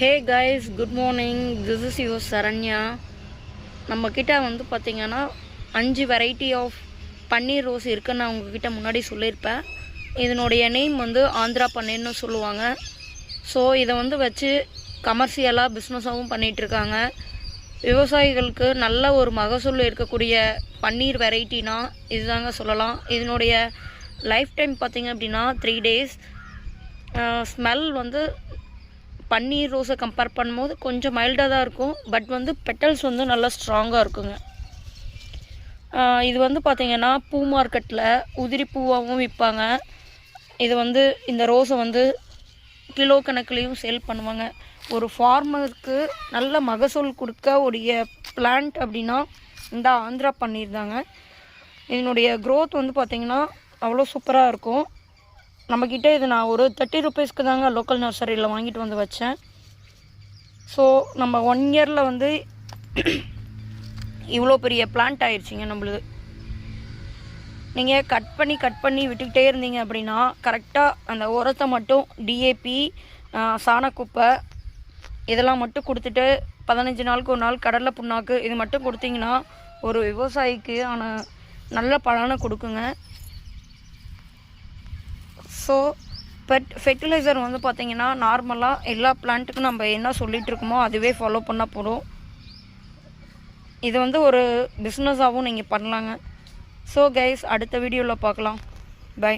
Hey guys, good morning. This is your Saranya. நம்ம கிட்ட வந்து பார்த்தீங்கன்னா 5 வெரைட்டி ஆஃப் பன்னீர் ரோஸ் இருக்குன்னு நான் உங்ககிட்ட முன்னாடி சொல்லியிருப்பேன். இதனுடைய நேம் வந்து ஆந்திரா பன்னீர்னு சொல்லுவாங்க. ஸோ இதை வந்து வச்சு கமர்ஷியலாக பிஸ்னஸாகவும் பண்ணிகிட்ருக்காங்க. விவசாயிகளுக்கு நல்ல ஒரு மகசூல் இருக்கக்கூடிய பன்னீர் வெரைட்டினா இதுதாங்க சொல்லலாம். இதனுடைய லைஃப் டைம் பார்த்திங்க அப்படின்னா 3 days. ஸ்மெல் வந்து பன்னீர் ரோஸை கம்பேர் பண்ணும்போது கொஞ்சம் மைல்டாக தான் இருக்கும். பட் வந்து பெட்டல்ஸ் வந்து நல்லா ஸ்ட்ராங்காக இருக்குங்க. இது வந்து பார்த்திங்கன்னா பூ மார்க்கெட்டில் உதிரி பூவாகவும் விற்பாங்க. இது வந்து இந்த ரோஸை வந்து கிலோ கணக்குலேயும் சேல் பண்ணுவாங்க. ஒரு ஃபார்மருக்கு நல்ல மகசூல் கொடுக்க உடைய பிளான்ட் அப்படின்னா இந்த ஆந்திரா பன்னீர் தாங்க. இதனுடைய க்ரோத் வந்து பார்த்திங்கன்னா அவ்வளோ சூப்பராக இருக்கும். நம்மக்கிட்ட இது நான் ஒரு 30 rupeesக்கு தாங்க லோக்கல் நர்சரியில் வாங்கிட்டு வந்து வச்சேன். ஸோ நம்ம 1 yearல வந்து இவ்வளோ பெரிய பிளான்ட் ஆயிடுச்சிங்க நம்மளுது. நீங்கள் கட் பண்ணி விட்டுக்கிட்டே இருந்தீங்க அப்படின்னா கரெக்டாக அந்த உரத்தை மட்டும் டிஏபி, சாணக்குப்பை இதெல்லாம் மட்டும் கொடுத்துட்டு 15 நாளுக்கு ஒரு நாள் கடலை புண்ணாக்கு இது மட்டும் கொடுத்தீங்கன்னா ஒரு விவசாயிக்கு நல்ல பலனை கொடுக்குங்க. ஸோ ஃபெர்டிலைசர் வந்து பார்த்திங்கன்னா நார்மலாக எல்லா பிளான்ட்டுக்கும் நம்ம என்ன சொல்லிகிட்டு இருக்கோமோ அதுவே ஃபாலோ பண்ணால் போதும். இது வந்து ஒரு பிஸ்னஸாகவும் நீங்கள் பண்ணலாங்க. ஸோ கைஸ், அடுத்த வீடியோவில் பார்க்கலாம். பை.